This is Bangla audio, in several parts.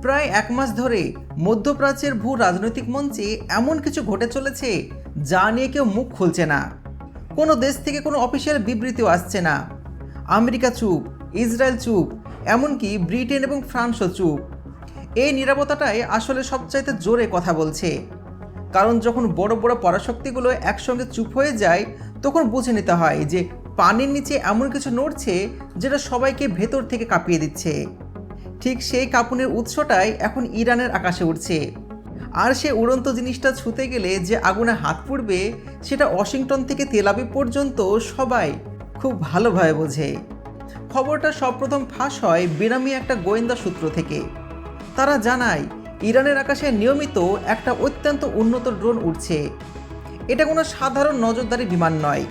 প্রায় 1 মাস ধরে মধ্যপ্রাচ্যের ভূ রাজনৈতিক মঞ্চে এমন কিছু ঘটে চলেছে যা নিয়ে কেউ মুখ খুলছে না। কোনো দেশ থেকে কোনো অফিসিয়াল বিবৃতিও আসছে না। আমেরিকা চুপ, ইসরায়েল চুপ, এমনকি ব্রিটেন এবং ফ্রান্সও চুপ। এই নীরবতাটাই আসলে সবচাইতে জোরে কথা বলছে। কারণ যখন বড় বড় পরাশক্তিগুলো একসঙ্গে চুপ হয়ে যায়, তখন বুঝে নিতে হয় যে পানির নিচে এমন কিছু নড়ছে যেটা সবাইকে ভেতর থেকে কাঁপিয়ে দিচ্ছে। ঠিক সেই কাঁপুনের উৎসটাই এখন ইরানের আকাশে উঠছে। আর সে উড়ন্ত জিনিসটা ছুঁতে গেলে যে আগুনে হাত পুড়বে, সেটা ওয়াশিংটন থেকে তেল আবিব পর্যন্ত সবাই খুব ভালোভাবে বোঝে। খবরটা সবপ্রথম ফাঁস হয় বেনামি একটা গোয়েন্দা সূত্র থেকে। তারা জানায় ইরানের আকাশে নিয়মিত একটা অত্যন্ত উন্নত ড্রোন উড়ছে। এটা কোনো সাধারণ নজরদারি বিমান নয়।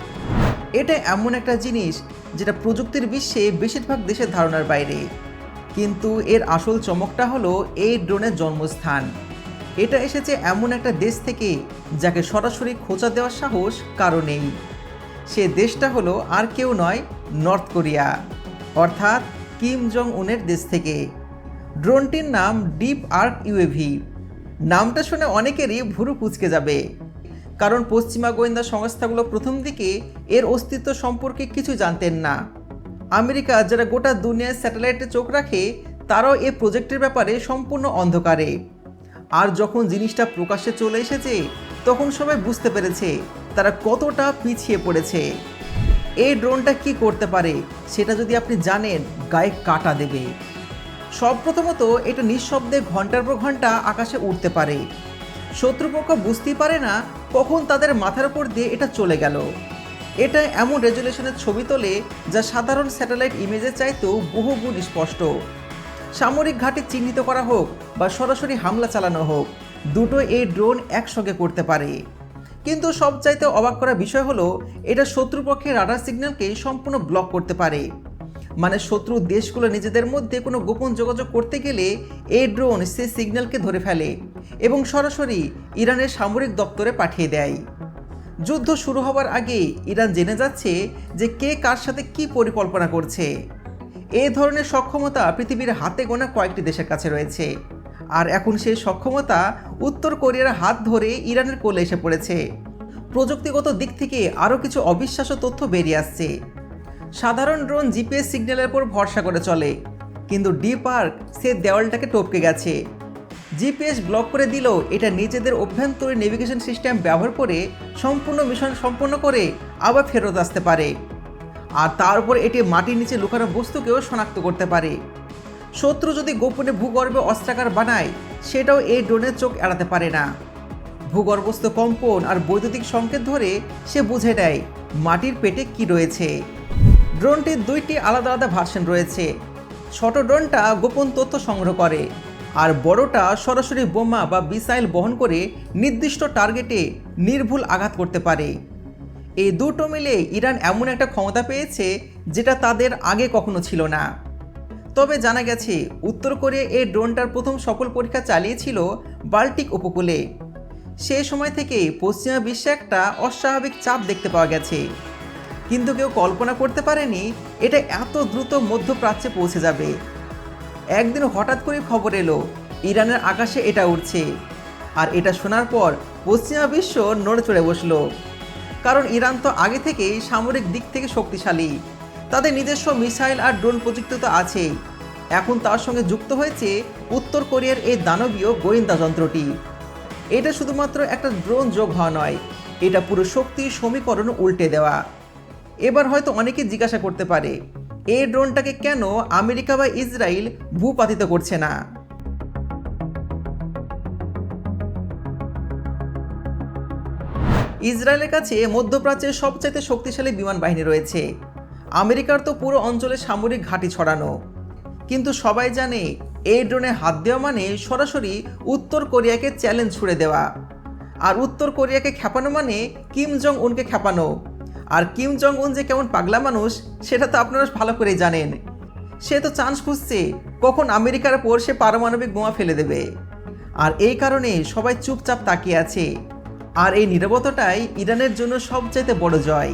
এটা এমন একটা জিনিস যেটা প্রযুক্তির বিশ্বে বেশিরভাগ দেশের ধারণার বাইরে। কিন্তু এর আসল চমকটা হলো এই ড্রোনের জন্মস্থান। এটা এসেছে এমন একটা দেশ থেকে যাকে সরাসরি খোঁচা দেওয়ার সাহস কারো নেই। সে দেশটা হলো আর কেউ নয়, নর্থ কোরিয়া, অর্থাৎ কিম জং উনের দেশ থেকে। ড্রোনটির নাম ডিপ আর্ক ইউএভি। নামটা শুনে অনেকেরই ভুরু কুঁচকে যাবে, কারণ পশ্চিমা গোয়েন্দা সংস্থাগুলো প্রথম দিকে এর অস্তিত্ব সম্পর্কে কিছু জানতেন না। আমেরিকা, যারা গোটা দুনিয়ার স্যাটেলাইটে চোখ রাখে, তারাও এই প্রজেক্টের ব্যাপারে সম্পূর্ণ অন্ধকারে। আর যখন জিনিসটা প্রকাশ্যে চলে এসেছে, তখন সবাই বুঝতে পেরেছে তারা কতটা পিছিয়ে পড়েছে। এই ড্রোনটা কি করতে পারে সেটা যদি আপনি জানেন, গায়ে কাঁটা দেবে। সবপ্রথমত, এটা নিঃশব্দে ঘন্টার পর ঘন্টা আকাশে উঠতে পারে। শত্রুপক্ষ বুঝতেই পারে না কখন তাদের মাথার উপর দিয়ে এটা চলে গেল। এটা এমন রেজুলেশনের ছবি তোলে যা সাধারণ স্যাটেলাইট ইমেজের চাইতেও বহুগুণ স্পষ্ট। সামরিক ঘাঁটি চিহ্নিত করা হোক বা সরাসরি হামলা চালানো হোক, দুটো এই ড্রোন একসঙ্গে করতে পারে। কিন্তু সবচাইতে অবাক করা বিষয় হলো, এটা শত্রুপক্ষের রাডার সিগন্যালকে সম্পূর্ণ ব্লক করতে পারে। মানে শত্রু দেশগুলো নিজেদের মধ্যে কোনো গোপন যোগাযোগ করতে গেলে এই ড্রোন সেই সিগন্যালকে ধরে ফেলে এবং সরাসরি ইরানের সামরিক দপ্তরে পাঠিয়ে দেয়। যুদ্ধ শুরু হবার আগে ইরান জেনে যাচ্ছে যে কে কার সাথে কি পরিকল্পনা করছে। এই ধরনের সক্ষমতা পৃথিবীর হাতে গোনা কয়েকটি দেশের কাছে রয়েছে। আর এখন সেই সক্ষমতা উত্তর কোরিয়ার হাত ধরে ইরানের কোলে এসে পড়েছে। প্রযুক্তিগত দিক থেকে আরও কিছু অবিশ্বাস্য তথ্য বেরিয়ে আসছে। সাধারণ ড্রোন জিপিএস সিগন্যালের উপর ভরসা করে চলে, কিন্তু ডিপ আর্ক সে দেওয়ালটাকে টপকে গেছে। জিপিএস ব্লক করে দিলেও এটা নিজেদের অভ্যন্তরীণ নেভিগেশন সিস্টেম ব্যবহার করে সম্পূর্ণ মিশন সম্পন্ন করে আবার ফেরত আসতে পারে। আর তার উপর এটি মাটির নিচে লুকানো বস্তুকেও শনাক্ত করতে পারে। শত্রু যদি গোপনে ভূগর্ভে অস্ত্রাগার বানায়, সেটাও এই ড্রোনের চোখ এড়াতে পারে না। ভূগর্ভস্থ কম্পন আর বৈদ্যুতিক সংকেত ধরে সে বুঝে নেয় মাটির পেটে কি রয়েছে। ড্রোনটির 2টি আলাদা আলাদা ভার্সন রয়েছে। ছোট ড্রোনটা গোপন তথ্য সংগ্রহ করে, আর বড়টা সরাসরি বোমা বা মিসাইল বহন করে নির্দিষ্ট টার্গেটে নির্ভুল আঘাত করতে পারে। এই দুটো মিলে ইরান এমন একটা ক্ষমতা পেয়েছে যেটা তাদের আগে কখনো ছিল না। তবে জানা গেছে উত্তর কোরিয়া এই ড্রোনটার প্রথম সফল পরীক্ষা চালিয়েছিল বাল্টিক উপকূলে। সেই সময় থেকে পশ্চিমা বিশ্বে একটা অস্বাভাবিক চাপ দেখতে পাওয়া গেছে, কিন্তু কেউ কল্পনা করতে পারেনি এটা এত দ্রুত মধ্যপ্রাচ্যে পৌঁছে যাবে। একদিন হঠাৎ করে খবর এলো ইরানের আকাশে এটা উঠছে, আর এটা শোনার পর পশ্চিমা বিশ্ব নড়ে চড়ে বসলো। কারণ ইরান তো আগে থেকেই সামরিক দিক থেকে শক্তিশালী, তাদের নিজস্ব মিসাইল আর ড্রোন প্রযুক্তি তো আছেই। এখন তার সঙ্গে যুক্ত হয়েছে উত্তর কোরিয়ার এই দানবীয় গোয়েন্দা যন্ত্রটি। এটা শুধুমাত্র একটা ড্রোন যোগ হওয়া নয়, এটা পুরো শক্তির সমীকরণ উল্টে দেওয়া। এবার হয়তো অনেকে জিজ্ঞাসা করতে পারে, এই ড্রোনটাকে কেন আমেরিকা বা ইসরায়েল ভূপাতিত করছে না? ইসরায়েলের কাছে মধ্যপ্রাচ্যের সবচাইতে শক্তিশালী বিমান বাহিনী রয়েছে। আমেরিকার তো পুরো অঞ্চলে সামরিক ঘাঁটি ছড়ানো। কিন্তু সবাই জানে এই ড্রোনে হাত দেওয়া মানে সরাসরি উত্তর কোরিয়াকে চ্যালেঞ্জ ছুড়ে দেওয়া। আর উত্তর কোরিয়াকে খেপানো মানে কিম জং উনকে খেপানো। আর কিম জং উন যে কেমন পাগলা মানুষ সেটা তো আপনারা ভালো করেই জানেন। সে তো চান্স খুঁজছে কখন আমেরিকার উপর সে পারমাণবিক বোমা ফেলে দেবে। আর এই কারণে সবাই চুপচাপ তাকিয়ে আছে। আর এই নীরবতাটাই ইরানের জন্য সবচাইতে বড় জয়।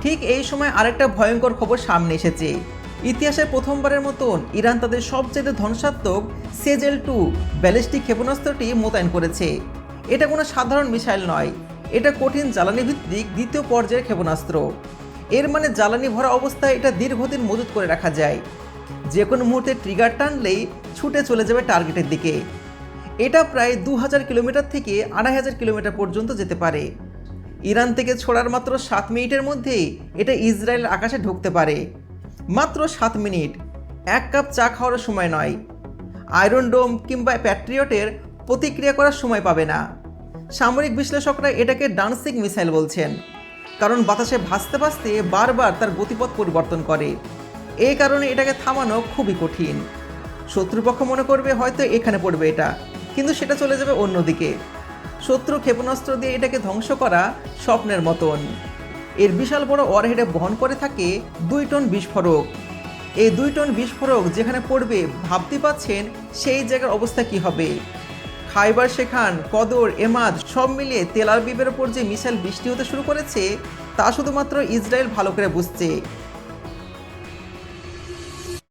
ঠিক এই সময় আরেকটা ভয়ঙ্কর খবর সামনে এসেছে। ইতিহাসের প্রথমবারের মতন ইরান তাদের সবচেয়ে ধ্বংসাত্মক সেজেল-2 ব্যালিস্টিক ক্ষেপণাস্ত্রটি মোতায়েন করেছে। এটা কোনো সাধারণ মিসাইল নয়, এটা কঠিন জ্বালানি ভিত্তিক দ্বিতীয় পর্যায়ের ক্ষেপণাস্ত্র। এর মানে জ্বালানি ভরা অবস্থায় এটা দীর্ঘদিন মজুত করে রাখা যায়, যে কোনো মুহূর্তে ট্রিগার টানলেই ছুটে চলে যাবে টার্গেটের দিকে। এটা প্রায় 2000 কিলোমিটার থেকে 2500 কিলোমিটার পর্যন্ত যেতে পারে। ইরান থেকে ছোড়ার মাত্র 7 মিনিটের মধ্যেই এটা ইসরায়েলের আকাশে ঢুকতে পারে। মাত্র 7 মিনিট, এক কাপ চা খাওয়ার সময় নয়। আয়রন ডোম কিংবা প্যাট্রিয়টের প্রতিক্রিয়া করার সময় পাবে না। সামরিক বিশ্লেষকরা এটাকে ডান্সিং মিসাইল বলছেন, কারণ বাতাসে ভাসতে ভাসতে বারবার তার গতিপথ পরিবর্তন করে। এই কারণে এটাকে থামানো খুবই কঠিন। শত্রুপক্ষ মনে করবে হয়তো এখানে পড়বে এটা, কিন্তু সেটা চলে যাবে অন্যদিকে। শত্রু ক্ষেপণাস্ত্র দিয়ে এটাকে ধ্বংস করা স্বপ্নের মতন। এর বিশাল বড় ওয়ারহেডে বহন করে থাকে 2 টন বিস্ফোরক। এই 2 টন বিস্ফোরক যেখানে পড়বে ভাবতে পাচ্ছেন সেই জায়গার অবস্থা কি হবে। খাইবার শেখান, কদর, এমাদ সব মিলিয়ে তেল আবিবের ওপর যে মিসাইল বৃষ্টি হতে শুরু করেছে তা শুধুমাত্র ইসরায়েল ভালো করে বুঝছে।